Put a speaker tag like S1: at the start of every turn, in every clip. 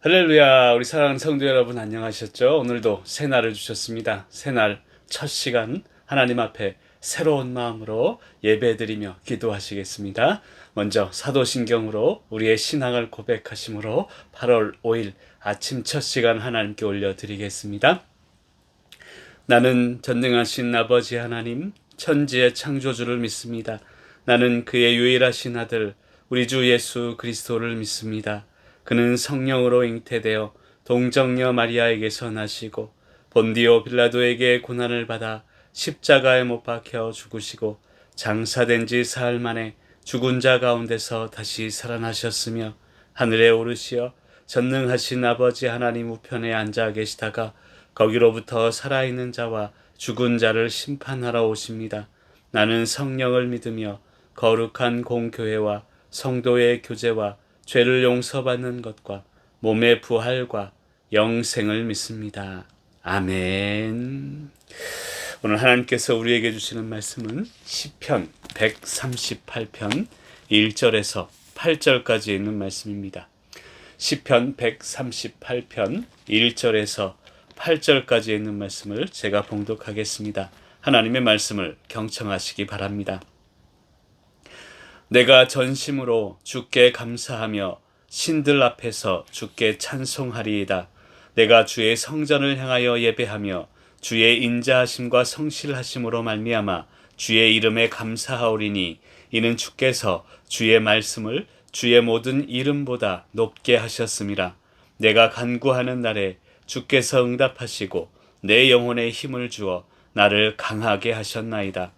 S1: 할렐루야. 우리 사랑하는 성도 여러분 안녕하셨죠? 오늘도 새날을 주셨습니다. 새날 첫 시간 하나님 앞에 새로운 마음으로 예배드리며 기도하시겠습니다. 먼저 사도신경으로 우리의 신앙을 고백하심으로 8월 5일 아침 첫 시간 하나님께 올려드리겠습니다. 나는 전능하신 아버지 하나님, 천지의 창조주를 믿습니다. 나는 그의 유일하신 아들 우리 주 예수 그리스도를 믿습니다. 그는 성령으로 잉태되어 동정녀 마리아에게서 나시고 본디오 빌라도에게 고난을 받아 십자가에 못 박혀 죽으시고 장사된 지 사흘 만에 죽은 자 가운데서 다시 살아나셨으며 하늘에 오르시어 전능하신 아버지 하나님 우편에 앉아 계시다가 거기로부터 살아있는 자와 죽은 자를 심판하러 오십니다. 나는 성령을 믿으며 거룩한 공교회와 성도의 교제와 죄를 용서받는 것과 몸의 부활과 영생을 믿습니다. 아멘. 오늘 하나님께서 우리에게 주시는 말씀은 시편 138편 1절에서 8절까지 있는 말씀입니다. 시편 138편 1절에서 8절까지 있는 말씀을 제가 봉독하겠습니다. 하나님의 말씀을 경청하시기 바랍니다. 내가 전심으로 주께 감사하며 신들 앞에서 주께 찬송하리이다. 내가 주의 성전을 향하여 예배하며 주의 인자하심과 성실하심으로 말미암아 주의 이름에 감사하오리니 이는 주께서 주의 말씀을 주의 모든 이름보다 높게 하셨음이라. 내가 간구하는 날에 주께서 응답하시고 내 영혼에 힘을 주어 나를 강하게 하셨나이다.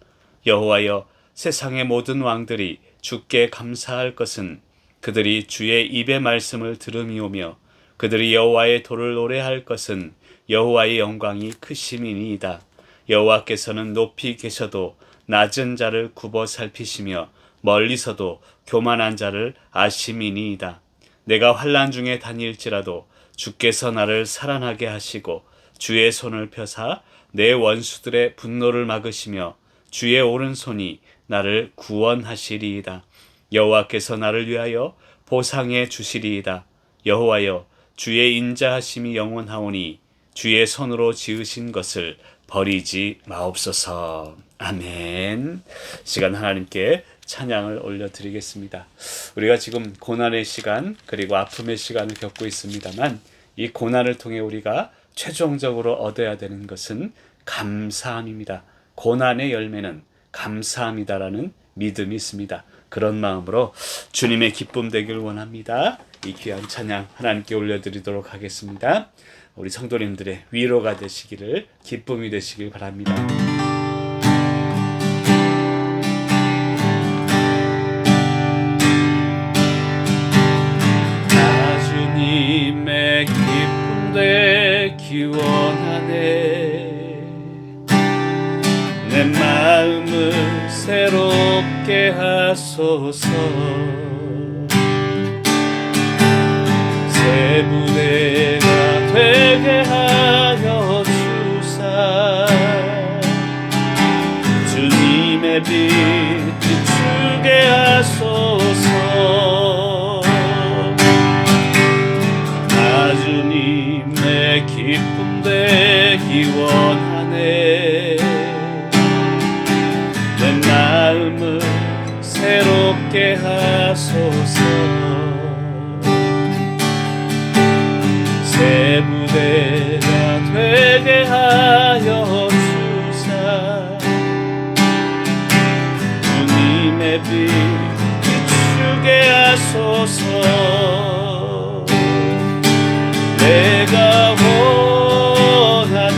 S1: 여호와여, 세상의 모든 왕들이 주께 감사할 것은 그들이 주의 입의 말씀을 들음이오며 그들이 여호와의 도를 노래할 것은 여호와의 영광이 크심이니이다. 여호와께서는 높이 계셔도 낮은 자를 굽어 살피시며 멀리서도 교만한 자를 아심이니이다. 내가 환난 중에 다닐지라도 주께서 나를 살아나게 하시고 주의 손을 펴사 내 원수들의 분노를 막으시며 주의 오른손이 나를 구원하시리이다. 여호와께서 나를 위하여 보상해 주시리이다. 여호와여, 주의 인자하심이 영원하오니 주의 손으로 지으신 것을 버리지 마옵소서. 아멘. 시간 하나님께 찬양을 올려드리겠습니다. 우리가 지금 고난의 시간 그리고 아픔의 시간을 겪고 있습니다만 이 고난을 통해 우리가 최종적으로 얻어야 되는 것은 감사함입니다. 고난의 열매는 감사함이다라는 믿음이 있습니다. 그런 마음으로 주님의 기쁨 되길 원합니다. 이 귀한 찬양 하나님께 올려드리도록 하겠습니다. 우리 성도님들의 위로가 되시기를, 기쁨이 되시길 바랍니다. 주님의 기쁨 되기 원하네. 내 마음을 새롭게 하소서. 새 부대가 되게 하여 주사 주님의 빛 비추게 하소서. 주님의 기쁨 되기 원하네. 내 마음을 새롭게 하소서. 새 부대가 되게 하여 주사 주님의 빛 비추게 하소서. 내가 원하는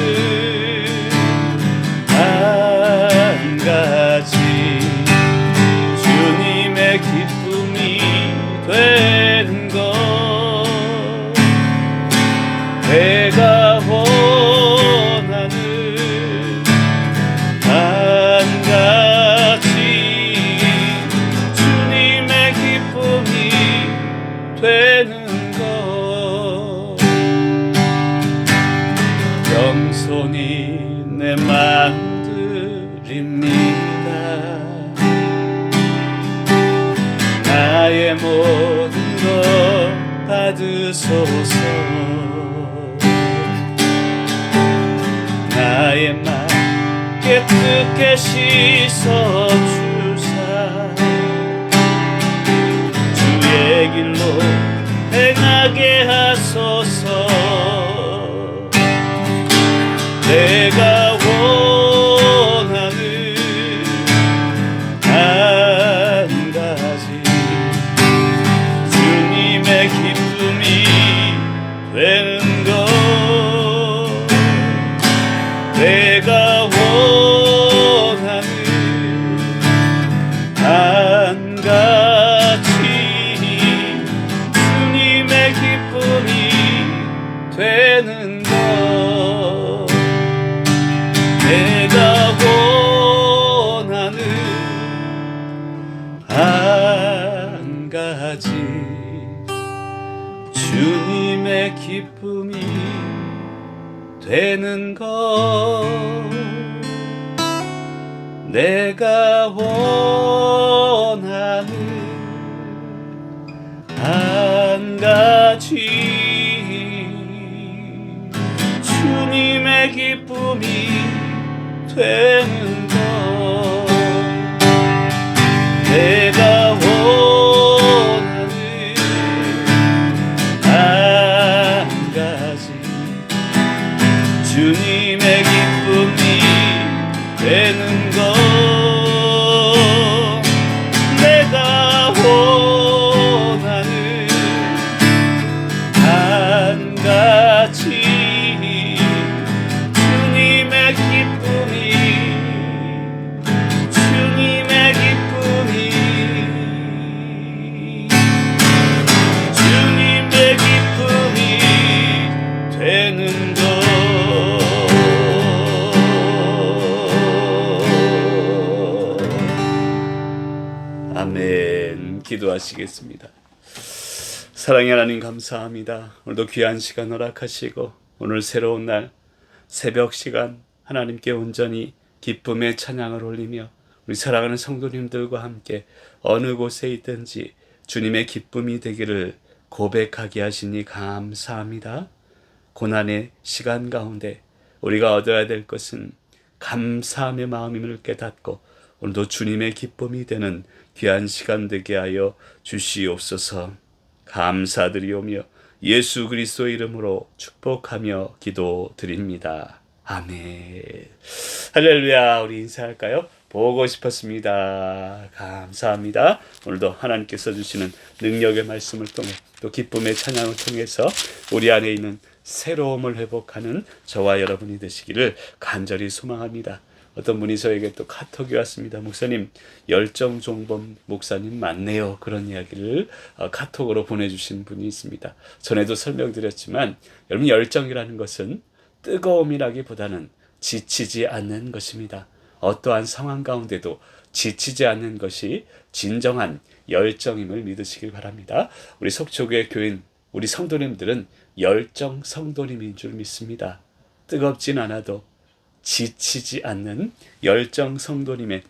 S1: 한 가지 주님의 기쁨이 되는 것. 내가 원하는 한 가지 주님의 기쁨이 되는 것. 겸손히 내 맘 드립니다. 나의 모든 것 받으소서. 나의 맘 깨끗게 씻어주사 주의 길로 행하게 하소서. 내가 원하는 한 가지 주님의 기쁨이 되는 것. 내가 원하는 한 가지 주님의 기쁨이 되는 것. 내가 원하는 한 가지 주님의 기쁨이 되는 것. 내가 원하는 한 가지 주님의 기쁨이 되는 것. 내가 원하는 한 가지 주님의 기쁨이 되는 것. 내가 원하는 한 가지 주님의 기쁨이 되는 것. 아멘. 기도하시겠습니다. 사랑의 하나님 감사합니다. 오늘도 귀한 시간 허락하시고 오늘 새로운 날 새벽 시간 하나님께 온전히 기쁨의 찬양을 올리며 우리 사랑하는 성도님들과 함께 어느 곳에 있든지 주님의 기쁨이 되기를 고백하게 하시니 감사합니다. 고난의 시간 가운데 우리가 얻어야 될 것은 감사함의 마음임을 깨닫고 오늘도 주님의 기쁨이 되는 귀한 시간 되게 하여 주시옵소서. 감사드리오며 예수 그리스도 이름으로 축복하며 기도드립니다. 아멘. 할렐루야. 우리 인사할까요? 보고 싶었습니다. 감사합니다. 오늘도 하나님께서 주시는 능력의 말씀을 통해 또 기쁨의 찬양을 통해서 우리 안에 있는 새로움을 회복하는 저와 여러분이 되시기를 간절히 소망합니다. 어떤 분이 저에게 또 카톡이 왔습니다. 목사님, 열정종범 목사님 맞네요. 그런 이야기를 카톡으로 보내주신 분이 있습니다. 전에도 설명드렸지만 여러분, 열정이라는 것은 뜨거움이라기보다는 지치지 않는 것입니다. 어떠한 상황 가운데도 지치지 않는 것이 진정한 열정임을 믿으시길 바랍니다. 우리 속초교회 교인, 우리 성도님들은 열정 성도님인 줄 믿습니다. 뜨겁진 않아도 지치지 않는 열정 성도님의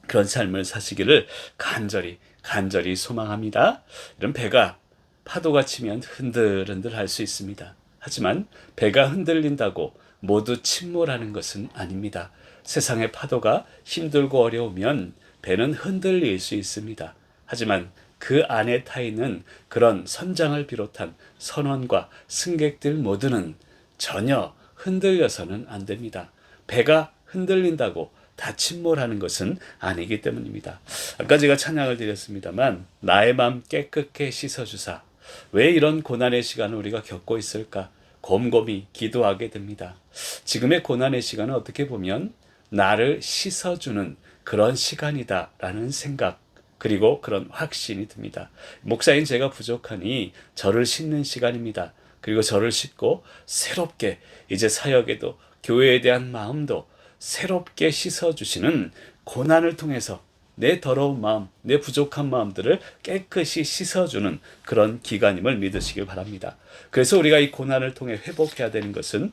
S1: 그런 삶을 사시기를 간절히 소망합니다. 이런 배가 파도가 치면 흔들흔들 할 수 있습니다. 하지만 배가 흔들린다고 모두 침몰하는 것은 아닙니다. 세상의 파도가 힘들고 어려우면 배는 흔들릴 수 있습니다. 하지만 그 안에 타 있는 그런 선장을 비롯한 선원과 승객들 모두는 전혀 흔들려서는 안 됩니다. 배가 흔들린다고 다 침몰하는 것은 아니기 때문입니다. 아까 제가 찬양을 드렸습니다만 나의 맘 깨끗게 씻어주사. 왜 이런 고난의 시간을 우리가 겪고 있을까? 곰곰이 기도하게 됩니다. 지금의 고난의 시간은 어떻게 보면 나를 씻어주는 그런 시간이다라는 생각, 그리고 그런 확신이 듭니다. 목사인 제가 부족하니 저를 씻는 시간입니다. 그리고 저를 씻고 새롭게 이제 사역에도 교회에 대한 마음도 새롭게 씻어주시는 고난을 통해서 내 더러운 마음, 내 부족한 마음들을 깨끗이 씻어주는 그런 기간임을 믿으시길 바랍니다. 그래서 우리가 이 고난을 통해 회복해야 되는 것은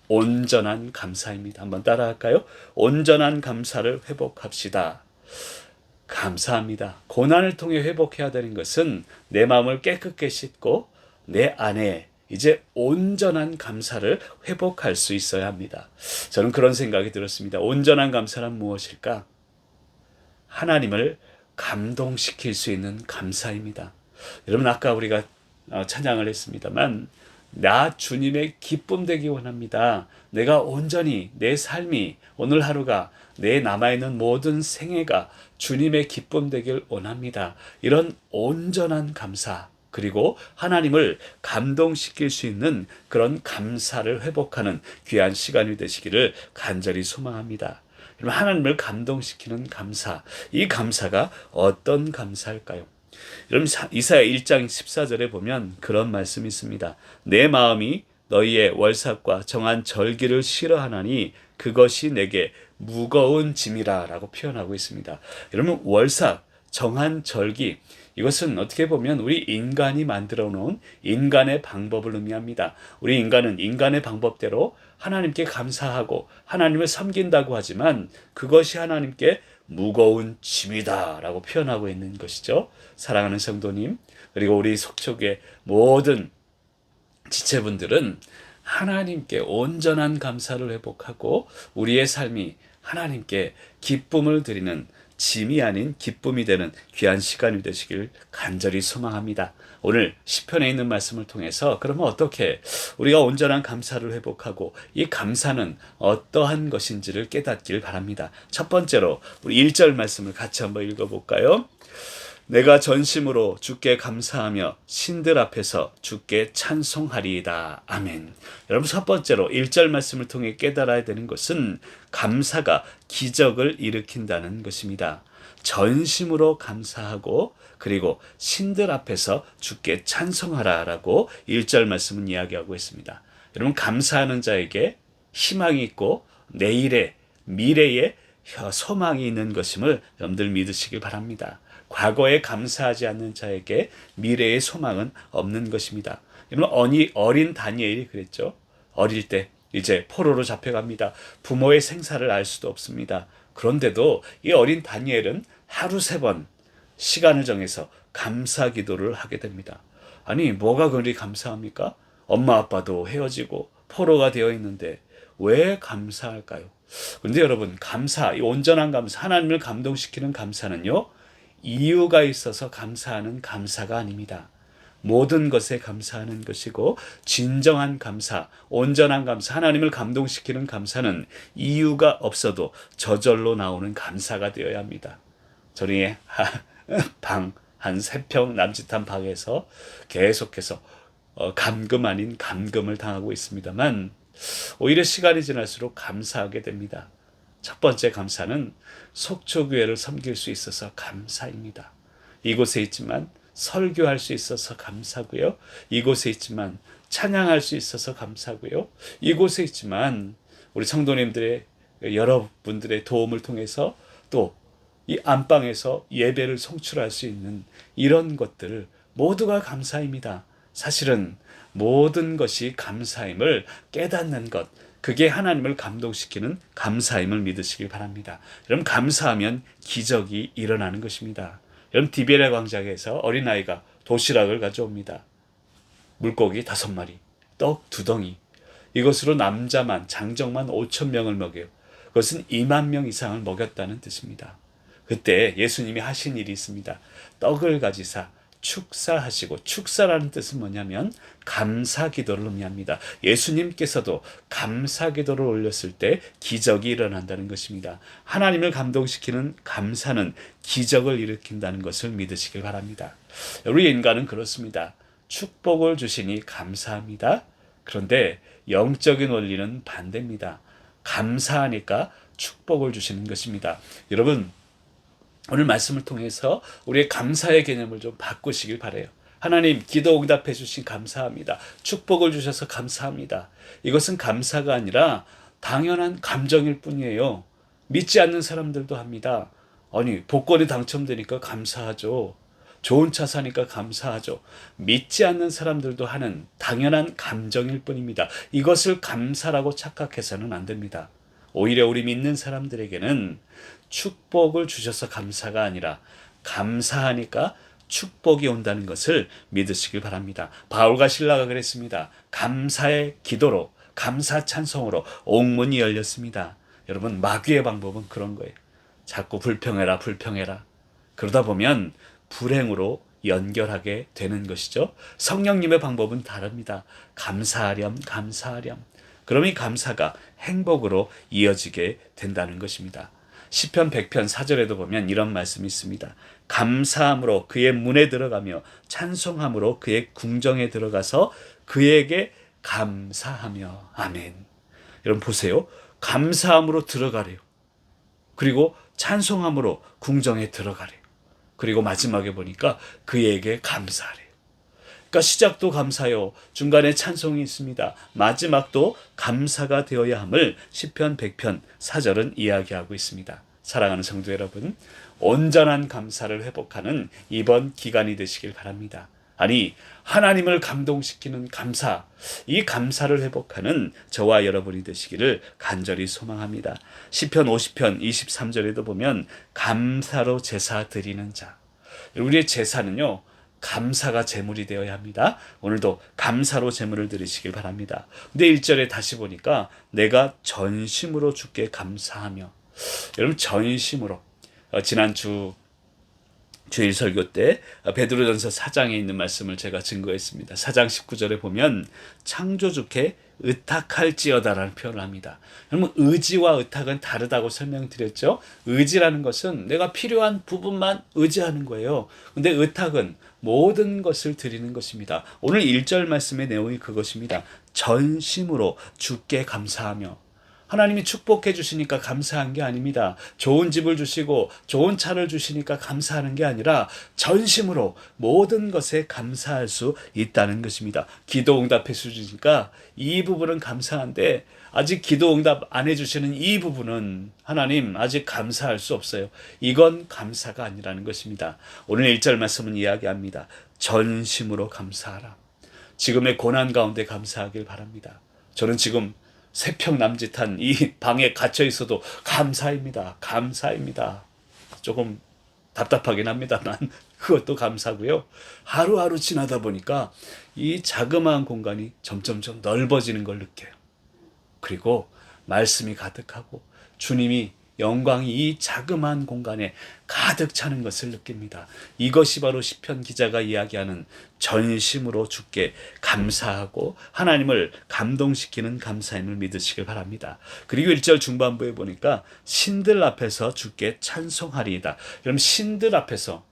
S1: 온전한 감사입니다. 한번 따라할까요? 온전한 감사를 회복합시다. 감사합니다. 고난을 통해 회복해야 되는 것은 내 마음을 깨끗게 씻고 내 안에 이제 온전한 감사를 회복할 수 있어야 합니다. 저는 그런 생각이 들었습니다. 온전한 감사란 무엇일까? 하나님을 감동시킬 수 있는 감사입니다. 여러분, 아까 우리가 찬양을 했습니다만, 나 주님의 기쁨 되기 원합니다. 내가 온전히 내 삶이, 오늘 하루가, 내 남아있는 모든 생애가 주님의 기쁨 되길 원합니다. 이런 온전한 감사, 그리고 하나님을 감동시킬 수 있는 그런 감사를 회복하는 귀한 시간이 되시기를 간절히 소망합니다. 하나님을 감동시키는 감사, 이 감사가 어떤 감사일까요? 여러분, 이사야 1장 14절에 보면 그런 말씀이 있습니다. 내 마음이 너희의 월삭과 정한 절기를 싫어하나니 그것이 내게 무거운 짐이라 라고 표현하고 있습니다. 여러분, 월삭, 정한 절기, 이것은 어떻게 보면 우리 인간이 만들어 놓은 인간의 방법을 의미합니다. 우리 인간은 인간의 방법대로 하나님께 감사하고 하나님을 섬긴다고 하지만 그것이 하나님께 무거운 짐이다 라고 표현하고 있는 것이죠. 사랑하는 성도님, 그리고 우리 속촉의 모든 지체분들은 하나님께 온전한 감사를 회복하고 우리의 삶이 하나님께 기쁨을 드리는 짐이 아닌 기쁨이 되는 귀한 시간이 되시길 간절히 소망합니다. 오늘 시편에 있는 말씀을 통해서 그러면 어떻게 우리가 온전한 감사를 회복하고 이 감사는 어떠한 것인지를 깨닫길 바랍니다. 첫 번째로 우리 1절 말씀을 같이 한번 읽어볼까요? 내가 전심으로 주께 감사하며 신들 앞에서 주께 찬송하리이다. 아멘. 여러분, 첫 번째로 1절 말씀을 통해 깨달아야 되는 것은 감사가 기적을 일으킨다는 것입니다. 전심으로 감사하고 그리고 신들 앞에서 주께 찬송하라라고 1절 말씀은 이야기하고 있습니다. 여러분, 감사하는 자에게 희망이 있고 내일의 미래에 소망이 있는 것임을 여러분들 믿으시길 바랍니다. 과거에 감사하지 않는 자에게 미래의 소망은 없는 것입니다. 여러분, 어린 다니엘이 그랬죠. 어릴 때 이제 포로로 잡혀갑니다. 부모의 생사를 알 수도 없습니다. 그런데도 이 어린 다니엘은 하루 3번 시간을 정해서 감사 기도를 하게 됩니다. 아니, 뭐가 그리 감사합니까? 엄마 아빠도 헤어지고 포로가 되어 있는데 왜 감사할까요? 그런데 여러분, 감사, 이 온전한 감사, 하나님을 감동시키는 감사는요, 이유가 있어서 감사하는 감사가 아닙니다. 모든 것에 감사하는 것이고 진정한 감사, 온전한 감사, 하나님을 감동시키는 감사는 이유가 없어도 저절로 나오는 감사가 되어야 합니다. 저희 방 한 3평 남짓한 방에서 계속해서 감금 아닌 감금을 당하고 있습니다만 오히려 시간이 지날수록 감사하게 됩니다. 첫 번째 감사는 속초교회를 섬길 수 있어서 감사입니다. 이곳에 있지만 설교할 수 있어서 감사고요. 이곳에 있지만 찬양할 수 있어서 감사고요. 이곳에 있지만 우리 성도님들의 여러분들의 도움을 통해서 또 이 안방에서 예배를 송출할 수 있는 이런 것들 모두가 감사입니다. 사실은 모든 것이 감사임을 깨닫는 것, 그게 하나님을 감동시키는 감사임을 믿으시길 바랍니다. 여러분, 감사하면 기적이 일어나는 것입니다. 여러분, 디베레 광장에서 어린아이가 도시락을 가져옵니다. 물고기 5마리, 떡 2덩이. 이것으로 남자만, 장정만 5,000명을 먹여요. 그것은 2만 명 이상을 먹였다는 뜻입니다. 그때 예수님이 하신 일이 있습니다. 떡을 가지사 축사하시고, 축사라는 뜻은 뭐냐면 감사 기도를 의미합니다. 예수님께서도 감사 기도를 올렸을 때 기적이 일어난다는 것입니다. 하나님을 감동시키는 감사는 기적을 일으킨다는 것을 믿으시길 바랍니다. 우리 인간은 그렇습니다. 축복을 주시니 감사합니다. 그런데 영적인 원리는 반대입니다. 감사하니까 축복을 주시는 것입니다. 여러분, 오늘 말씀을 통해서 우리의 감사의 개념을 좀 바꾸시길 바라요. 하나님, 기도 응답해 주신 감사합니다. 축복을 주셔서 감사합니다. 이것은 감사가 아니라 당연한 감정일 뿐이에요. 믿지 않는 사람들도 합니다. 아니, 복권이 당첨되니까 감사하죠. 좋은 차 사니까 감사하죠. 믿지 않는 사람들도 하는 당연한 감정일 뿐입니다. 이것을 감사라고 착각해서는 안 됩니다. 오히려 우리 믿는 사람들에게는 축복을 주셔서 감사가 아니라 감사하니까 축복이 온다는 것을 믿으시길 바랍니다. 바울과 실라가 그랬습니다. 감사의 기도로, 감사 찬송으로 옥문이 열렸습니다. 여러분, 마귀의 방법은 그런 거예요. 자꾸 불평해라, 불평해라. 그러다 보면 불행으로 연결하게 되는 것이죠. 성령님의 방법은 다릅니다. 감사하렴, 감사하렴. 그럼 이 감사가 행복으로 이어지게 된다는 것입니다. 시편 100편 4절에도 보면 이런 말씀이 있습니다. 감사함으로 그의 문에 들어가며 찬송함으로 그의 궁정에 들어가서 그에게 감사하며. 아멘. 여러분 보세요. 감사함으로 들어가래요. 그리고 찬송함으로 궁정에 들어가래요. 그리고 마지막에 보니까 그에게 감사하래요. 그러니까 시작도 감사요. 중간에 찬송이 있습니다. 마지막도 감사가 되어야 함을 시편 100편 4절은 이야기하고 있습니다. 사랑하는 성도 여러분, 온전한 감사를 회복하는 이번 기간이 되시길 바랍니다. 아니, 하나님을 감동시키는 감사, 이 감사를 회복하는 저와 여러분이 되시기를 간절히 소망합니다. 시편 50편 23절에도 보면 감사로 제사 드리는 자. 우리의 제사는요, 감사가 제물이 되어야 합니다. 오늘도 감사로 제물을 드리시길 바랍니다. 근데 1절에 다시 보니까 내가 전심으로 주께 감사하며. 여러분, 전심으로. 지난주 주일 설교 때 베드로전서 4장에 있는 말씀을 제가 증거했습니다. 4장 19절에 보면 창조주께 의탁할지어다라는 표현을 합니다. 여러분, 의지와 의탁은 다르다고 설명드렸죠. 의지라는 것은 내가 필요한 부분만 의지하는 거예요. 근데 의탁은 모든 것을 드리는 것입니다. 오늘 1절 말씀의 내용이 그것입니다. 전심으로 주께 감사하며. 하나님이 축복해 주시니까 감사한 게 아닙니다. 좋은 집을 주시고 좋은 차를 주시니까 감사하는 게 아니라 전심으로 모든 것에 감사할 수 있다는 것입니다. 기도 응답해 주시니까 이 부분은 감사한데 아직 기도 응답 안 해주시는 이 부분은 하나님 아직 감사할 수 없어요. 이건 감사가 아니라는 것입니다. 오늘 1절 말씀은 이야기합니다. 전심으로 감사하라. 지금의 고난 가운데 감사하길 바랍니다. 저는 지금 세평 남짓한 이 방에 갇혀 있어도 감사입니다. 감사입니다. 조금 답답하긴 합니다만 그것도 감사고요. 하루하루 지나다 보니까 이 자그마한 공간이 점점점 넓어지는 걸 느껴요. 그리고 말씀이 가득하고 주님이 영광이 이 자그마한 공간에 가득 차는 것을 느낍니다. 이것이 바로 시편 기자가 이야기하는 전심으로 주께 감사하고 하나님을 감동시키는 감사임을 믿으시길 바랍니다. 그리고 1절 중반부에 보니까 신들 앞에서 주께 찬송하리이다. 여러분, 신들 앞에서,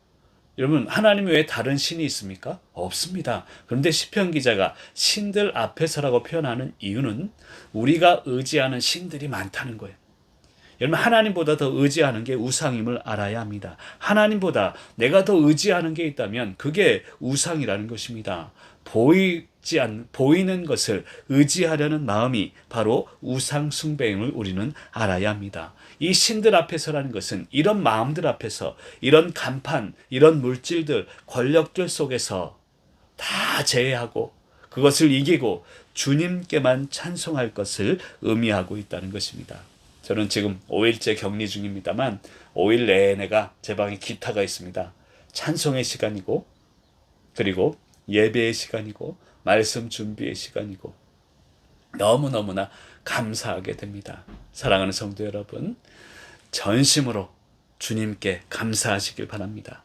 S1: 여러분, 하나님 외에 다른 신이 있습니까? 없습니다. 그런데 시편 기자가 신들 앞에서라고 표현하는 이유는 우리가 의지하는 신들이 많다는 거예요. 여러분, 하나님보다 더 의지하는 게 우상임을 알아야 합니다. 하나님보다 내가 더 의지하는 게 있다면 그게 우상이라는 것입니다. 보이는 것을 의지하려는 마음이 바로 우상 숭배임을 우리는 알아야 합니다. 이 신들 앞에서라는 것은 이런 마음들 앞에서, 이런 간판, 이런 물질들, 권력들 속에서 다 제외하고 그것을 이기고 주님께만 찬송할 것을 의미하고 있다는 것입니다. 저는 지금 5일째 격리 중입니다만 5일 내내가 제 방에 기타가 있습니다. 찬송의 시간이고, 그리고 예배의 시간이고, 말씀 준비의 시간이고, 너무너무나 감사하게 됩니다. 사랑하는 성도 여러분, 전심으로 주님께 감사하시길 바랍니다.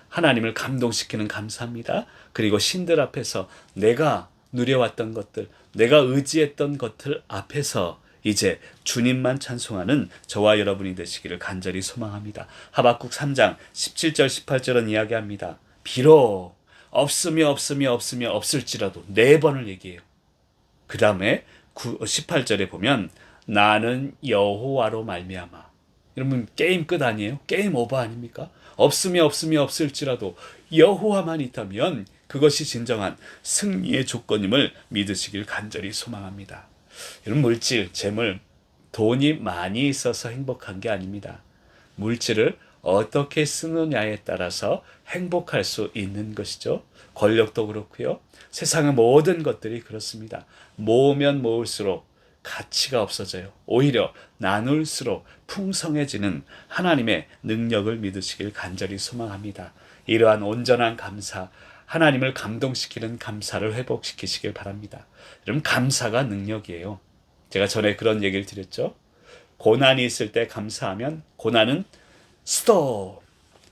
S1: 하나님을 감동시키는 감사합니다. 그리고 신들 앞에서 내가 누려왔던 것들, 내가 의지했던 것들 앞에서 이제 주님만 찬송하는 저와 여러분이 되시기를 간절히 소망합니다. 하박국 3장 17절 18절은 이야기합니다. 비록 없을지라도 4번을 얘기해요. 그 다음에 18절에 보면 나는 여호와로 말미암아. 여러분, 게임 끝 아니에요? 게임 오버 아닙니까? 없을지라도 여호와만 있다면 그것이 진정한 승리의 조건임을 믿으시길 간절히 소망합니다. 여러분, 물질, 재물, 돈이 많이 있어서 행복한 게 아닙니다. 물질을 어떻게 쓰느냐에 따라서 행복할 수 있는 것이죠. 권력도 그렇고요. 세상의 모든 것들이 그렇습니다. 모으면 모을수록 가치가 없어져요. 오히려 나눌수록 풍성해지는 하나님의 능력을 믿으시길 간절히 소망합니다. 이러한 온전한 감사, 하나님을 감동시키는 감사를 회복시키시길 바랍니다. 여러분, 감사가 능력이에요. 제가 전에 그런 얘기를 드렸죠. 고난이 있을 때 감사하면 고난은 스톱.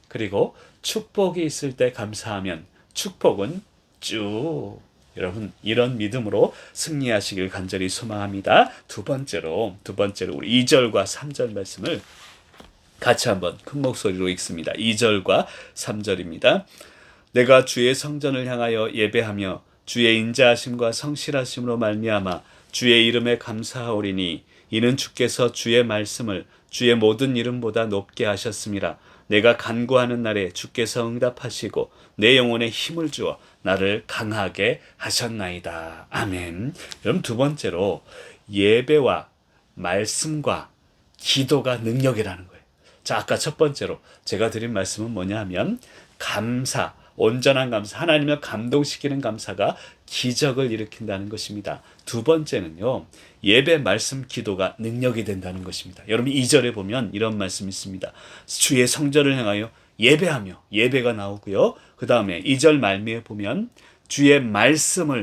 S1: 그리고 축복이 있을 때 감사하면 축복은 쭉. 여러분, 이런 믿음으로 승리하시길 간절히 소망합니다. 두 번째로 우리 2절과 3절 말씀을 같이 한번 큰 목소리로 읽습니다. 2절과 3절입니다. 내가 주의 성전을 향하여 예배하며 주의 인자하심과 성실하심으로 말미암아 주의 이름에 감사하오리니 이는 주께서 주의 말씀을 주의 모든 이름보다 높게 하셨음이라. 내가 간구하는 날에 주께서 응답하시고 내 영혼에 힘을 주어 나를 강하게 하셨나이다. 아멘. 그럼 두 번째로 예배와 말씀과 기도가 능력이라는 거예요. 자, 아까 첫 번째로 제가 드린 말씀은 뭐냐 하면 감사, 온전한 감사, 하나님을 감동시키는 감사가 기적을 일으킨다는 것입니다. 두 번째는요, 예배, 말씀, 기도가 능력이 된다는 것입니다. 여러분 2절에 보면 이런 말씀이 있습니다. 주의 성전을 향하여 예배하며, 예배가 나오고요. 그 다음에 2절 말미에 보면 주의 말씀이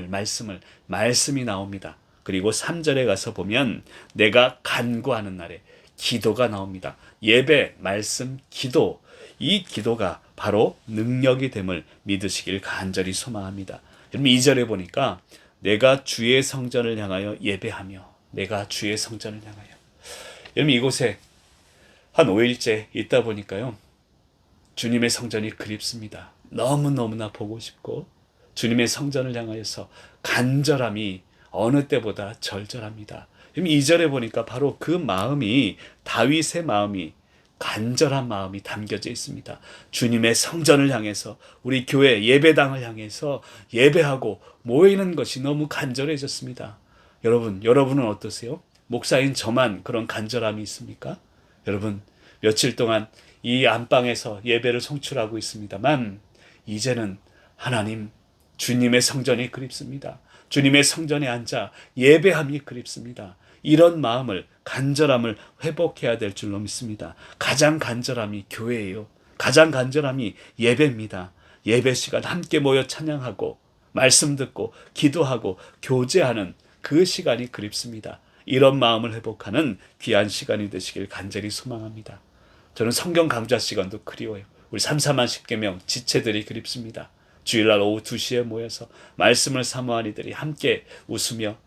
S1: 나옵니다. 그리고 3절에 가서 보면 내가 간구하는 날에 기도가 나옵니다. 예배, 말씀, 기도, 이 기도가 바로 능력이 됨을 믿으시길 간절히 소망합니다. 여러분 2절에 보니까 내가 주의 성전을 향하여 예배하며, 내가 주의 성전을 향하여. 여러분 이곳에 한 5일째 있다 보니까요, 주님의 성전이 그립습니다. 너무너무나 보고 싶고 주님의 성전을 향하여서 간절함이 어느 때보다 절절합니다. 2절에 보니까 바로 그 마음이, 다윗의 마음이, 간절한 마음이 담겨져 있습니다. 주님의 성전을 향해서, 우리 교회 예배당을 향해서 예배하고 모이는 것이 너무 간절해졌습니다. 여러분은 어떠세요? 목사인 저만 그런 간절함이 있습니까? 여러분, 며칠 동안 이 안방에서 예배를 송출하고 있습니다만 이제는 하나님, 주님의 성전이 그립습니다. 주님의 성전에 앉아 예배함이 그립습니다. 이런 마음을, 간절함을 회복해야 될 줄로 믿습니다. 가장 간절함이 교회예요. 가장 간절함이 예배입니다. 예배 시간 함께 모여 찬양하고 말씀 듣고 기도하고 교제하는 그 시간이 그립습니다. 이런 마음을 회복하는 귀한 시간이 되시길 간절히 소망합니다. 저는 성경 강좌 시간도 그리워요. 우리 3사만 10계명 지체들이 그립습니다. 주일날 오후 2시에 모여서 말씀을 사모한 이들이 함께 웃으며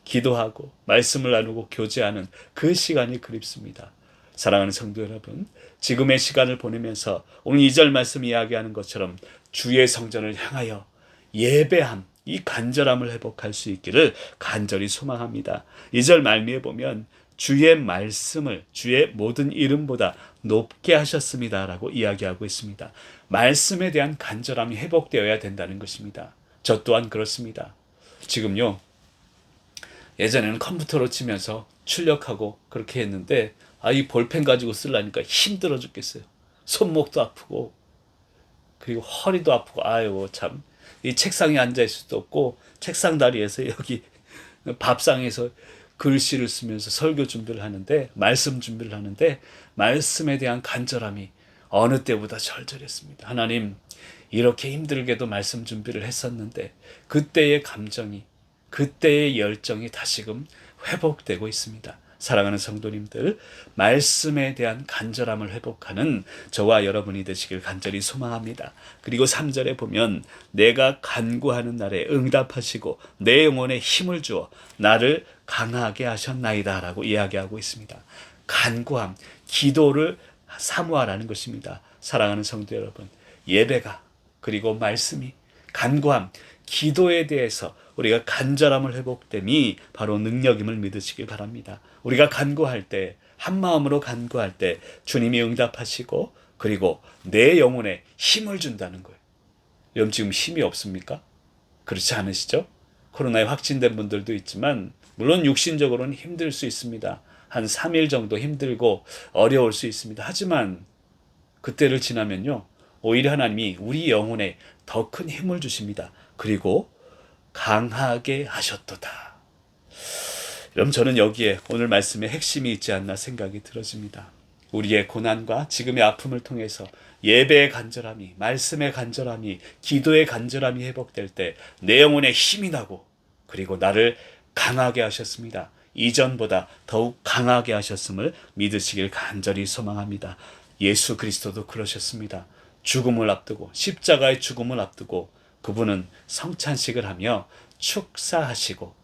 S1: 기도하고 말씀을 나누고 교제하는 그 시간이 그립습니다. 사랑하는 성도 여러분, 지금의 시간을 보내면서 오늘 2절 말씀 이야기하는 것처럼 주의 성전을 향하여 예배함, 이 간절함을 회복할 수 있기를 간절히 소망합니다. 2절 말미에 보면 주의 말씀을 주의 모든 이름보다 높게 하셨습니다 라고 이야기하고 있습니다. 말씀에 대한 간절함이 회복되어야 된다는 것입니다. 저 또한 그렇습니다. 지금요, 예전에는 컴퓨터로 치면서 출력하고 그렇게 했는데 이 볼펜 가지고 쓰려니까 힘들어 죽겠어요. 손목도 아프고 그리고 허리도 아프고, 참, 이 책상에 앉아 있을 수도 없고 책상 다리에서 여기 밥상에서 글씨를 쓰면서 설교 준비를 하는데, 말씀 준비를 하는데 말씀에 대한 간절함이 어느 때보다 절절했습니다. 하나님, 이렇게 힘들게도 말씀 준비를 했었는데 그때의 감정이, 그때의 열정이 다시금 회복되고 있습니다. 사랑하는 성도님들, 말씀에 대한 간절함을 회복하는 저와 여러분이 되시길 간절히 소망합니다. 그리고 3절에 보면 내가 간구하는 날에 응답하시고 내 영혼에 힘을 주어 나를 강하게 하셨나이다 라고 이야기하고 있습니다. 간구함, 기도를 사모하라는 것입니다. 사랑하는 성도 여러분, 예배가, 그리고 말씀이, 간구함, 기도에 대해서 우리가 간절함을 회복됨이 바로 능력임을 믿으시길 바랍니다. 우리가 간구할 때, 한 마음으로 간구할 때 주님이 응답하시고 그리고 내 영혼에 힘을 준다는 거예요. 여러분 지금 힘이 없습니까? 그렇지 않으시죠? 코로나에 확진된 분들도 있지만 물론 육신적으로는 힘들 수 있습니다. 한 3일 정도 힘들고 어려울 수 있습니다. 하지만 그때를 지나면요, 오히려 하나님이 우리 영혼에 더 큰 힘을 주십니다. 그리고 강하게 하셨도다. 여러분 저는 여기에 오늘 말씀에 핵심이 있지 않나 생각이 들어집니다. 우리의 고난과 지금의 아픔을 통해서 예배의 간절함이, 말씀의 간절함이, 기도의 간절함이 회복될 때 내 영혼에 힘이 나고, 그리고 나를 강하게 하셨습니다. 이전보다 더욱 강하게 하셨음을 믿으시길 간절히 소망합니다. 예수 그리스도도 그러셨습니다. 죽음을 앞두고, 십자가의 죽음을 앞두고 그분은 성찬식을 하며 축사하시고,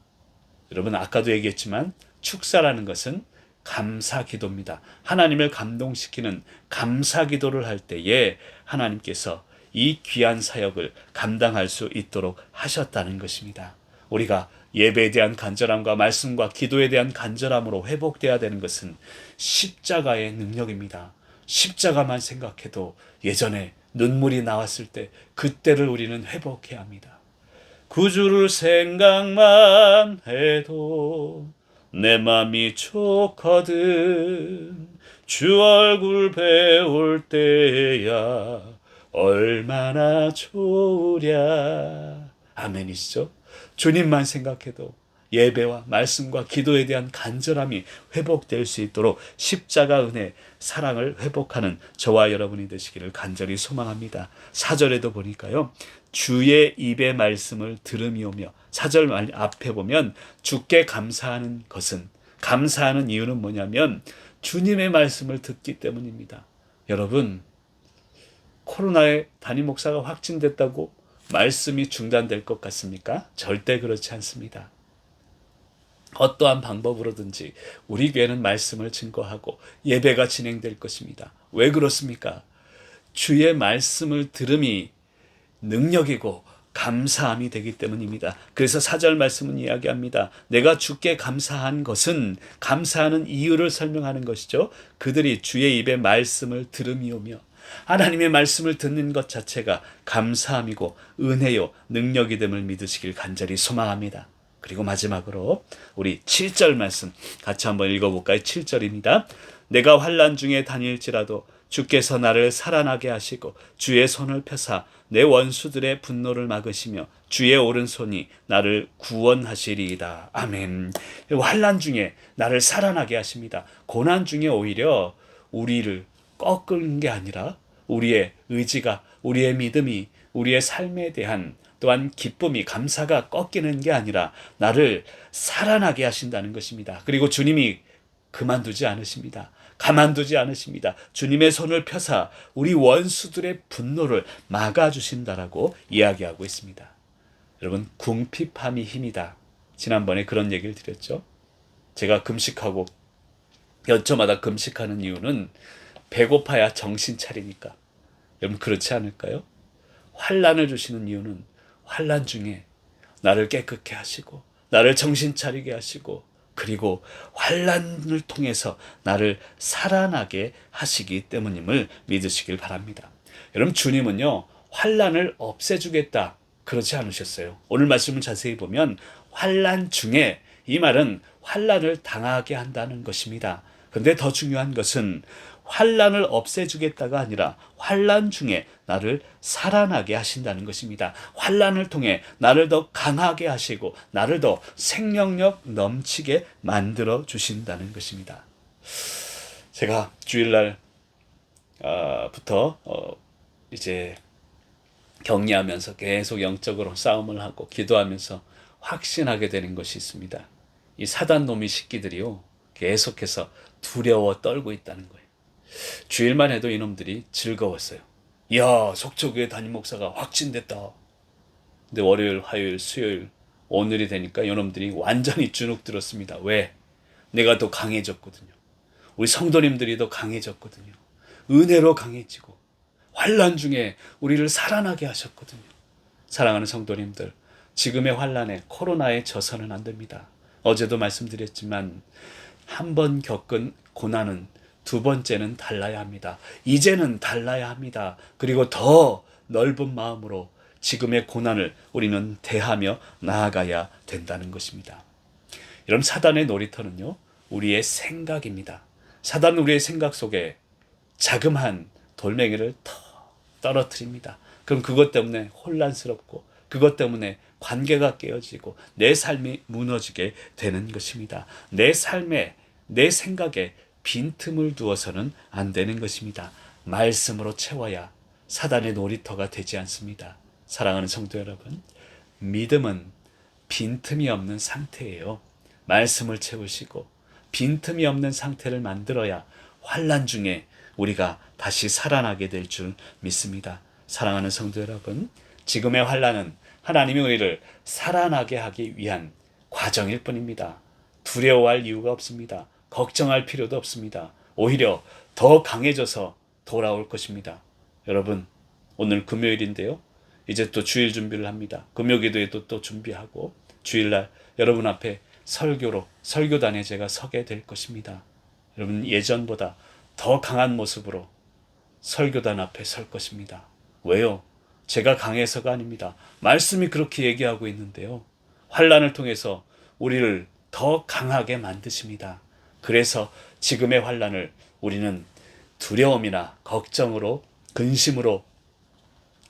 S1: 여러분 아까도 얘기했지만 축사라는 것은 감사 기도입니다. 하나님을 감동시키는 감사 기도를 할 때에 하나님께서 이 귀한 사역을 감당할 수 있도록 하셨다는 것입니다. 우리가 예배에 대한 간절함과 말씀과 기도에 대한 간절함으로 회복되어야 되는 것은 십자가의 능력입니다. 십자가만 생각해도 예전에 눈물이 나왔을 때 그때를 우리는 회복해야 합니다. 구주를 생각만 해도 내 맘이 좋거든. 주 얼굴 배울 때야 얼마나 좋으랴. 아멘이시죠? 주님만 생각해도 예배와 말씀과 기도에 대한 간절함이 회복될 수 있도록 십자가 은혜, 사랑을 회복하는 저와 여러분이 되시기를 간절히 소망합니다. 4절에도 보니까요, 주의 입의 말씀을 들음이오며, 4절 앞에 보면 주께 감사하는 것은, 감사하는 이유는 뭐냐면 주님의 말씀을 듣기 때문입니다. 여러분, 코로나에 담임 목사가 확진됐다고 말씀이 중단될 것 같습니까? 절대 그렇지 않습니다. 어떠한 방법으로든지 우리 교회는 말씀을 증거하고 예배가 진행될 것입니다. 왜 그렇습니까? 주의 말씀을 들음이 능력이고 감사함이 되기 때문입니다. 그래서 4절 말씀은 이야기합니다. 내가 주께 감사한 것은, 감사하는 이유를 설명하는 것이죠. 그들이 주의 입의 말씀을 들음이오며, 하나님의 말씀을 듣는 것 자체가 감사함이고 은혜요 능력이 됨을 믿으시길 간절히 소망합니다. 그리고 마지막으로 우리 7절 말씀 같이 한번 읽어볼까요? 7절입니다. 내가 환난 중에 다닐지라도 주께서 나를 살아나게 하시고 주의 손을 펴사 내 원수들의 분노를 막으시며 주의 오른손이 나를 구원하시리이다. 아멘. 환난 중에 나를 살아나게 하십니다. 고난 중에 오히려 우리를 꺾은 게 아니라 우리의 의지가, 우리의 믿음이, 우리의 삶에 대한 또한 기쁨이, 감사가 꺾이는 게 아니라 나를 살아나게 하신다는 것입니다. 그리고 주님이 그만두지 않으십니다. 가만두지 않으십니다. 주님의 손을 펴사 우리 원수들의 분노를 막아주신다라고 이야기하고 있습니다. 여러분, 궁핍함이 힘이다. 지난번에 그런 얘기를 드렸죠. 제가 금식하고 연초마다 금식하는 이유는 배고파야 정신 차리니까. 여러분 그렇지 않을까요? 환난을 주시는 이유는 환난 중에 나를 깨끗게 하시고 나를 정신 차리게 하시고 그리고 환난을 통해서 나를 살아나게 하시기 때문임을 믿으시길 바랍니다. 여러분 주님은요 환난을 없애주겠다 그러지 않으셨어요. 오늘 말씀을 자세히 보면 환난 중에, 이 말은 환난을 당하게 한다는 것입니다. 그런데 더 중요한 것은 환난을 없애주겠다가 아니라 환난 중에 나를 살아나게 하신다는 것입니다. 환난을 통해 나를 더 강하게 하시고 나를 더 생명력 넘치게 만들어 주신다는 것입니다. 제가 주일날 부터 이제 격리하면서 계속 영적으로 싸움을 하고 기도하면서 확신하게 되는 것이 있습니다. 이 사단 놈의 식기들이요 계속해서 두려워 떨고 있다는 거예요. 주일만 해도 이놈들이 즐거웠어요. 이야, 속초교회 담임 목사가 확진됐다. 근데 월요일, 화요일, 수요일, 오늘이 되니까 이놈들이 완전히 주눅 들었습니다. 왜? 내가 더 강해졌거든요. 우리 성도님들이 더 강해졌거든요. 은혜로 강해지고 환난 중에 우리를 살아나게 하셨거든요. 사랑하는 성도님들, 지금의 환난에, 코로나에 져서는 안 됩니다. 어제도 말씀드렸지만 한 번 겪은 고난은 두 번째는 달라야 합니다. 이제는 달라야 합니다. 그리고 더 넓은 마음으로 지금의 고난을 우리는 대하며 나아가야 된다는 것입니다. 여러분 사단의 놀이터는요 우리의 생각입니다. 사단은 우리의 생각 속에 자그마한 돌멩이를 더 떨어뜨립니다. 그럼 그것 때문에 혼란스럽고 그것 때문에 관계가 깨어지고 내 삶이 무너지게 되는 것입니다. 내 삶에, 내 생각에 빈틈을 두어서는 안 되는 것입니다. 말씀으로 채워야 사단의 놀이터가 되지 않습니다. 사랑하는 성도 여러분, 믿음은 빈틈이 없는 상태예요. 말씀을 채우시고 빈틈이 없는 상태를 만들어야 환난 중에 우리가 다시 살아나게 될 줄 믿습니다. 사랑하는 성도 여러분, 지금의 환난은 하나님이 우리를 살아나게 하기 위한 과정일 뿐입니다. 두려워할 이유가 없습니다. 걱정할 필요도 없습니다. 오히려 더 강해져서 돌아올 것입니다. 여러분, 오늘 금요일인데요. 이제 또 주일 준비를 합니다. 금요기도에도 또 준비하고 주일날 여러분 앞에 설교단에 제가 서게 될 것입니다. 여러분, 예전보다 더 강한 모습으로 설교단 앞에 설 것입니다. 왜요? 제가 강해서가 아닙니다. 말씀이 그렇게 얘기하고 있는데요. 환난을 통해서 우리를 더 강하게 만드십니다. 그래서 지금의 환난을 우리는 두려움이나 걱정으로 근심으로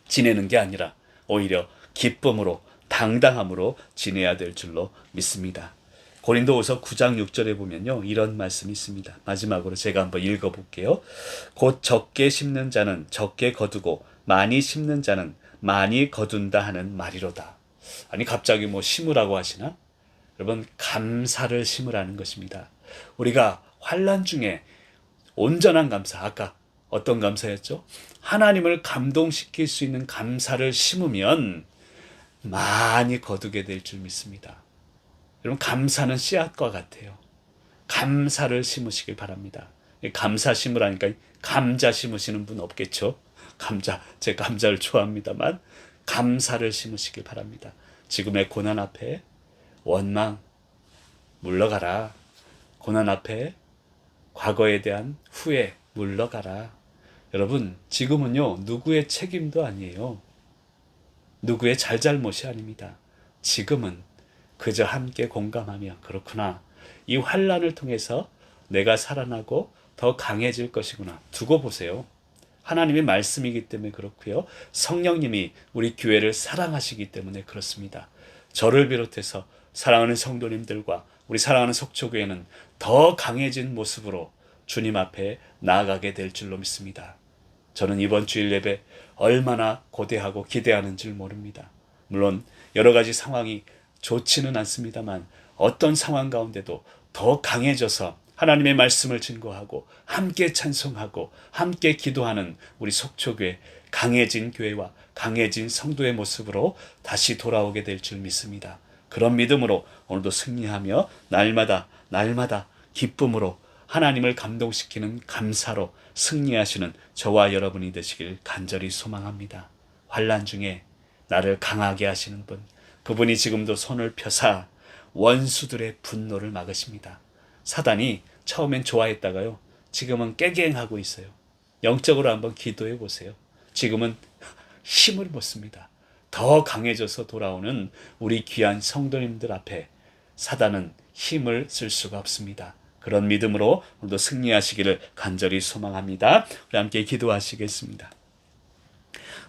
S1: 지내는 게 아니라 오히려 기쁨으로 당당함으로 지내야 될 줄로 믿습니다. 고린도후서 9장 6절에 보면요, 이런 말씀이 있습니다. 마지막으로 제가 한번 읽어볼게요. 곧 적게 심는 자는 적게 거두고 많이 심는 자는 많이 거둔다 하는 말이로다. 아니, 갑자기 뭐 심으라고 하시나? 여러분, 감사를 심으라는 것입니다. 우리가 환난 중에 온전한 감사, 아까 어떤 감사였죠? 하나님을 감동시킬 수 있는 감사를 심으면 많이 거두게 될 줄 믿습니다. 여러분, 감사는 씨앗과 같아요. 감사를 심으시길 바랍니다. 감사 심으라니까 감자 심으시는 분 없겠죠? 제 감자를 좋아합니다만 감사를 심으시길 바랍니다. 지금의 고난 앞에 원망 물러가라. 고난 앞에 과거에 대한 후회 물러가라. 여러분, 지금은요, 누구의 책임도 아니에요. 누구의 잘잘못이 아닙니다. 지금은 그저 함께 공감하며, 그렇구나, 이 환난을 통해서 내가 살아나고 더 강해질 것이구나, 두고 보세요. 하나님의 말씀이기 때문에 그렇고요. 성령님이 우리 교회를 사랑하시기 때문에 그렇습니다. 저를 비롯해서 사랑하는 성도님들과 우리 사랑하는 속초교회는 더 강해진 모습으로 주님 앞에 나아가게 될 줄로 믿습니다. 저는 이번 주일 예배 얼마나 고대하고 기대하는 줄 모릅니다. 물론 여러 가지 상황이 좋지는 않습니다만 어떤 상황 가운데도 더 강해져서 하나님의 말씀을 증거하고 함께 찬송하고 함께 기도하는 우리 속초교회, 강해진 교회와 강해진 성도의 모습으로 다시 돌아오게 될 줄 믿습니다. 그런 믿음으로 오늘도 승리하며 날마다 기쁨으로 하나님을 감동시키는 감사로 승리하시는 저와 여러분이 되시길 간절히 소망합니다. 환난 중에 나를 강하게 하시는 분, 그분이 지금도 손을 펴사 원수들의 분노를 막으십니다. 사단이 처음엔 좋아했다가요, 지금은 깨갱하고 있어요. 영적으로 한번 기도해 보세요. 지금은 힘을 못 씁니다. 더 강해져서 돌아오는 우리 귀한 성도님들 앞에 사단은 힘을 쓸 수가 없습니다. 그런 믿음으로 오늘도 승리하시기를 간절히 소망합니다. 우리 함께 기도하시겠습니다.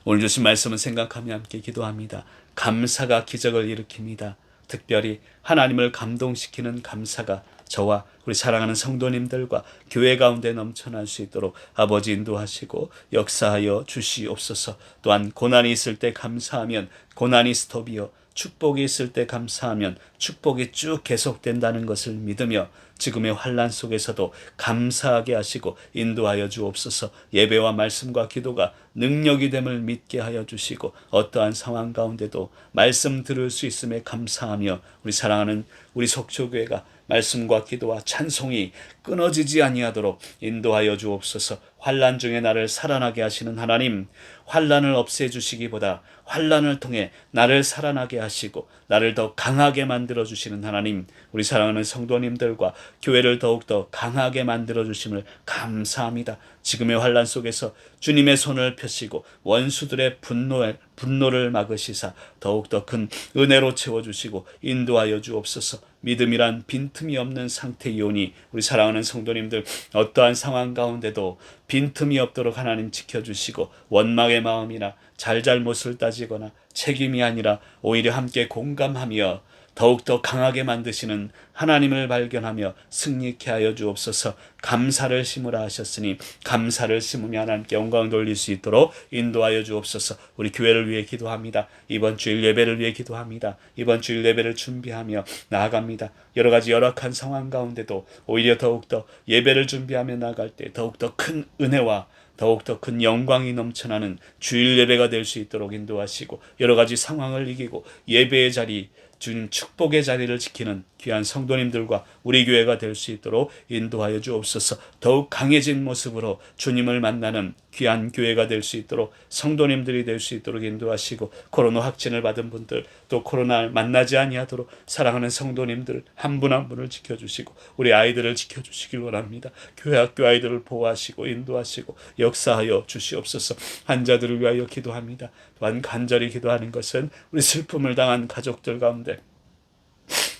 S1: 오늘 주신 말씀을 생각하며 함께 기도합니다. 감사가 기적을 일으킵니다. 특별히 하나님을 감동시키는 감사가 저와 우리 사랑하는 성도님들과 교회 가운데 넘쳐날 수 있도록 아버지 인도하시고 역사하여 주시옵소서. 또한 고난이 있을 때 감사하면 고난이 스톱이요, 축복이 있을 때 감사하면 축복이 쭉 계속된다는 것을 믿으며 지금의 환난 속에서도 감사하게 하시고 인도하여 주옵소서. 예배와 말씀과 기도가 능력이 됨을 믿게 하여 주시고 어떠한 상황 가운데도 말씀 들을 수 있음에 감사하며 우리 사랑하는 우리 속초교회가 말씀과 기도와 찬송이 끊어지지 아니하도록 인도하여 주옵소서. 환난 중에 나를 살아나게 하시는 하나님, 환난을 없애주시기보다 환난을 통해 나를 살아나게 하시고 나를 더 강하게 만들어주시는 하나님, 우리 사랑하는 성도님들과 교회를 더욱더 강하게 만들어주심을 감사합니다. 지금의 환난 속에서 주님의 손을 펴시고 원수들의 분노를 막으시사 더욱더 큰 은혜로 채워주시고 인도하여 주옵소서. 믿음이란 빈틈이 없는 상태이오니 우리 사랑하는 성도님들 어떠한 상황 가운데도 빈틈이 없도록 하나님 지켜주시고 원망의 마음이나 잘잘못을 따지거나 책임이 아니라 오히려 함께 공감하며 더욱더 강하게 만드시는 하나님을 발견하며 승리케 하여 주옵소서. 감사를 심으라 하셨으니 감사를 심으며 하나님께 영광 돌릴 수 있도록 인도하여 주옵소서. 우리 교회를 위해 기도합니다. 이번 주일 예배를 위해 기도합니다. 이번 주일 예배를 준비하며 나아갑니다. 여러 가지 열악한 상황 가운데도 오히려 더욱더 예배를 준비하며 나아갈 때 더욱더 큰 은혜와 더욱더 큰 영광이 넘쳐나는 주일 예배가 될 수 있도록 인도하시고, 여러 가지 상황을 이기고 예배의 자리, 주님 축복의 자리를 지키는 귀한 성도님들과 우리 교회가 될 수 있도록 인도하여 주옵소서. 더욱 강해진 모습으로 주님을 만나는 귀한 교회가 될 수 있도록, 성도님들이 될 수 있도록 인도하시고, 코로나 확진을 받은 분들, 또 코로나를 만나지 아니하도록 사랑하는 성도님들 한 분 한 분을 지켜주시고 우리 아이들을 지켜주시길 원합니다. 교회 학교 아이들을 보호하시고 인도하시고 역사하여 주시옵소서. 환자들을 위하여 기도합니다. 또한 간절히 기도하는 것은 우리 슬픔을 당한 가족들 가운데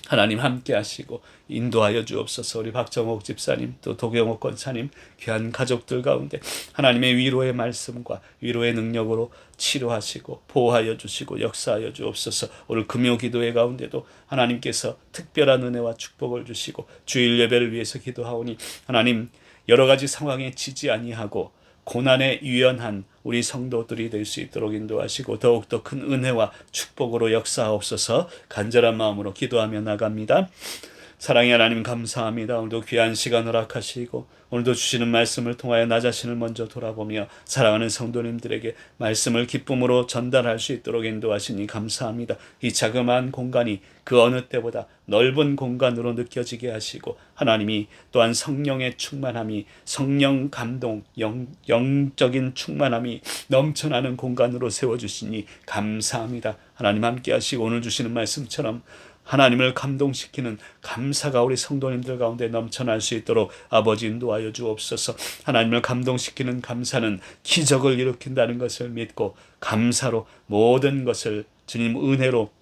S1: 하나님 함께 하시고 인도하여 주옵소서. 우리 박정옥 집사님, 또 도경옥 권사님 귀한 가족들 가운데 하나님의 위로의 말씀과 위로의 능력으로 치료하시고 보호하여 주시고 역사하여 주옵소서. 오늘 금요 기도회 가운데도 하나님께서 특별한 은혜와 축복을 주시고, 주일 예배를 위해서 기도하오니 하나님 여러 가지 상황에 지지 아니하고 고난에 유연한 우리 성도들이 될 수 있도록 인도하시고 더욱더 큰 은혜와 축복으로 역사하옵소서. 간절한 마음으로 기도하며 나갑니다. 사랑의 하나님 감사합니다. 오늘도 귀한 시간 허락하시고 오늘도 주시는 말씀을 통하여 나 자신을 먼저 돌아보며 사랑하는 성도님들에게 말씀을 기쁨으로 전달할 수 있도록 인도하시니 감사합니다. 이 자그마한 공간이 그 어느 때보다 넓은 공간으로 느껴지게 하시고, 하나님이 또한 성령의 충만함이, 성령 감동, 영적인 충만함이 넘쳐나는 공간으로 세워주시니 감사합니다. 하나님 함께 하시고 오늘 주시는 말씀처럼 하나님을 감동시키는 감사가 우리 성도님들 가운데 넘쳐날 수 있도록 아버지 인도하여 주옵소서. 하나님을 감동시키는 감사는 기적을 일으킨다는 것을 믿고 감사로 모든 것을 주님 은혜로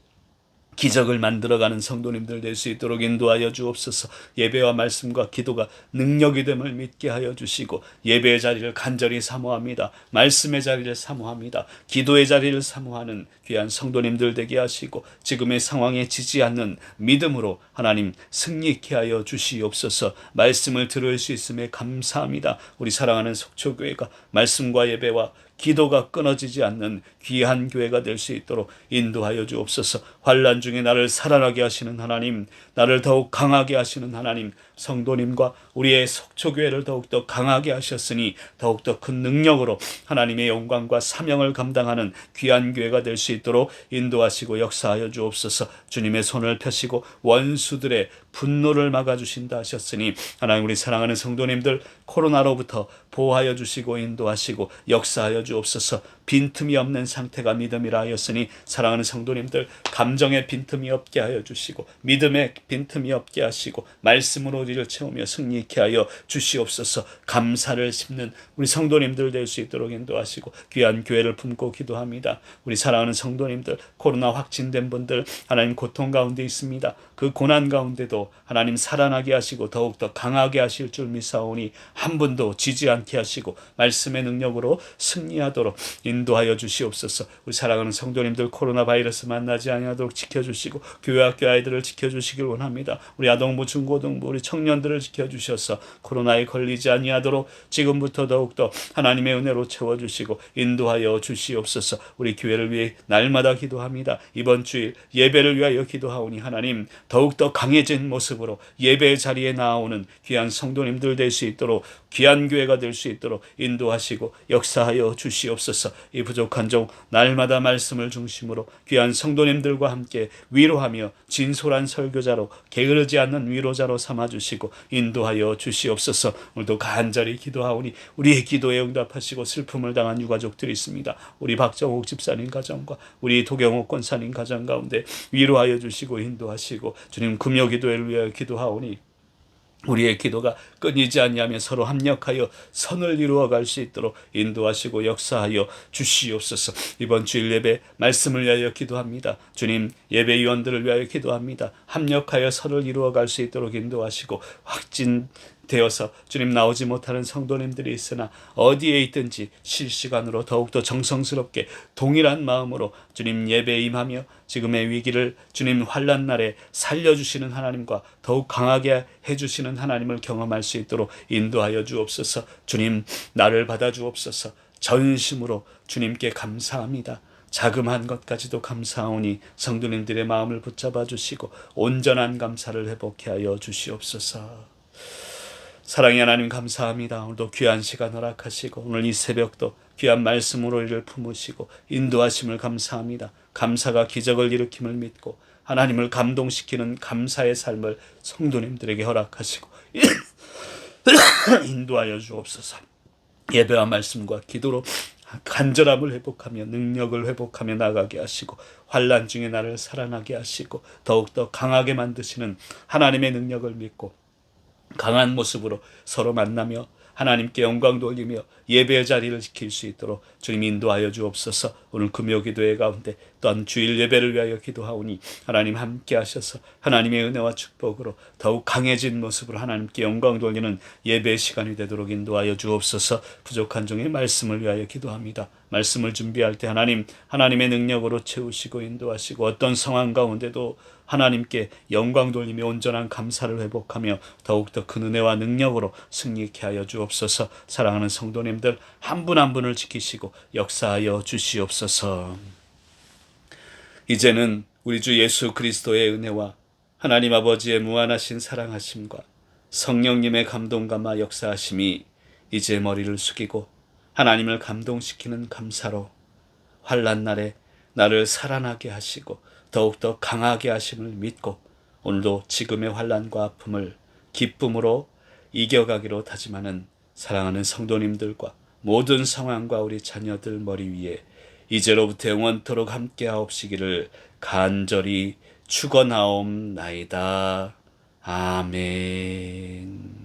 S1: 기적을 만들어가는 성도님들 될 수 있도록 인도하여 주옵소서. 예배와 말씀과 기도가 능력이 됨을 믿게 하여 주시고 예배의 자리를 간절히 사모합니다. 말씀의 자리를 사모합니다. 기도의 자리를 사모하는 귀한 성도님들 되게 하시고 지금의 상황에 지지 않는 믿음으로 하나님 승리케 하여 주시옵소서. 말씀을 들을 수 있음에 감사합니다. 우리 사랑하는 속초교회가 말씀과 예배와 기도가 끊어지지 않는 귀한 교회가 될 수 있도록 인도하여 주옵소서. 환난 중에 나를 살아나게 하시는 하나님, 나를 더욱 강하게 하시는 하나님, 성도님과 우리의 속초교회를 더욱더 강하게 하셨으니 더욱더 큰 능력으로 하나님의 영광과 사명을 감당하는 귀한 교회가 될 수 있도록 인도하시고 역사하여 주옵소서. 주님의 손을 펴시고 원수들의 분노를 막아주신다 하셨으니 하나님 우리 사랑하는 성도님들 코로나로부터 보호하여 주시고 인도하시고 역사하여 주옵소서. 빈틈이 없는 상태가 믿음이라 하였으니 사랑하는 성도님들 감정의 빈틈이 없게 하여 주시고 믿음의 빈틈이 없게 하시고 말씀으로 우리를 채우며 승리케 하여 주시옵소서. 감사를 심는 우리 성도님들 될 수 있도록 인도하시고 귀한 교회를 품고 기도합니다. 우리 사랑하는 성도님들 코로나 확진된 분들 하나님 고통 가운데 있습니다. 그 고난 가운데도 하나님 살아나게 하시고 더욱더 강하게 하실 줄 믿사오니 한 분도 지지 않게 하시고 말씀의 능력으로 승리하도록 인도하여 주시옵소서. 우리 사랑하는 성도님들 코로나 바이러스 만나지 아니하도록 지켜주시고 교회 학교 아이들을 지켜주시길 원합니다. 우리 아동부 중고등부 우리 청년들을 지켜주셔서 코로나에 걸리지 아니하도록 지금부터 더욱더 하나님의 은혜로 채워주시고 인도하여 주시옵소서. 우리 교회를 위해 날마다 기도합니다. 이번 주일 예배를 위하여 기도하오니 하나님 더욱더 강해진 모습으로 예배의 자리에 나오는 귀한 성도님들 될 수 있도록 귀한 교회가 될 수 있도록 인도하시고 역사하여 주시옵소서. 이 부족한 종 날마다 말씀을 중심으로 귀한 성도님들과 함께 위로하며 진솔한 설교자로 게으르지 않는 위로자로 삼아주시고 인도하여 주시옵소서. 오늘도 간절히 기도하오니 우리의 기도에 응답하시고 슬픔을 당한 유가족들이 있습니다. 우리 박정옥 집사님 가정과 우리 도경옥 권사님 가정 가운데 위로하여 주시고 인도하시고 주님 금요 기도회를 위하여 기도하오니 우리의 기도가 끊이지 않냐면 서로 합력하여 선을 이루어갈 수 있도록 인도하시고 역사하여 주시옵소서. 이번 주일 예배 말씀을 위하여 기도합니다. 주님 예배위원들을 위하여 기도합니다. 합력하여 선을 이루어갈 수 있도록 인도하시고 확진 되어서 주님 나오지 못하는 성도님들이 있으나 어디에 있든지 실시간으로 더욱더 정성스럽게 동일한 마음으로 주님 예배에 임하며 지금의 위기를 주님 환난 날에 살려주시는 하나님과 더욱 강하게 해주시는 하나님을 경험할 수 있도록 인도하여 주옵소서. 주님 나를 받아주옵소서. 전심으로 주님께 감사합니다. 자그마한 것까지도 감사하오니 성도님들의 마음을 붙잡아 주시고 온전한 감사를 회복케 하여 주시옵소서. 사랑의 하나님 감사합니다. 오늘도 귀한 시간 허락하시고 오늘 이 새벽도 귀한 말씀으로 이를 품으시고 인도하심을 감사합니다. 감사가 기적을 일으킴을 믿고 하나님을 감동시키는 감사의 삶을 성도님들에게 허락하시고 인도하여 주옵소서. 예배와 말씀과 기도로 간절함을 회복하며 능력을 회복하며 나가게 하시고 환난 중에 나를 살아나게 하시고 더욱더 강하게 만드시는 하나님의 능력을 믿고 강한 모습으로 서로 만나며 하나님께 영광 돌리며 예배의 자리를 지킬 수 있도록 주님 인도하여 주옵소서. 오늘 금요기도회 가운데 또한 주일 예배를 위하여 기도하오니 하나님 함께 하셔서 하나님의 은혜와 축복으로 더욱 강해진 모습으로 하나님께 영광 돌리는 예배의 시간이 되도록 인도하여 주옵소서. 부족한 종의 말씀을 위하여 기도합니다. 말씀을 준비할 때 하나님의 능력으로 채우시고 인도하시고 어떤 상황 가운데도 하나님께 영광 돌리며 온전한 감사를 회복하며 더욱더 큰 은혜와 능력으로 승리케 하여 주옵소서. 사랑하는 성도님들 한 분 한 분을 지키시고 역사하여 주시옵소서. 이제는 우리 주 예수 그리스도의 은혜와 하나님 아버지의 무한하신 사랑하심과 성령님의 감동감화 역사하심이 이제 머리를 숙이고 하나님을 감동시키는 감사로 환난 날에 나를 살아나게 하시고 더욱더 강하게 하심을 믿고 오늘도 지금의 환난과 아픔을 기쁨으로 이겨가기로 다짐하는 사랑하는 성도님들과 모든 상황과 우리 자녀들 머리 위에 이제로부터 영원토록 함께하옵시기를 간절히 축원하옵나이다. 아멘.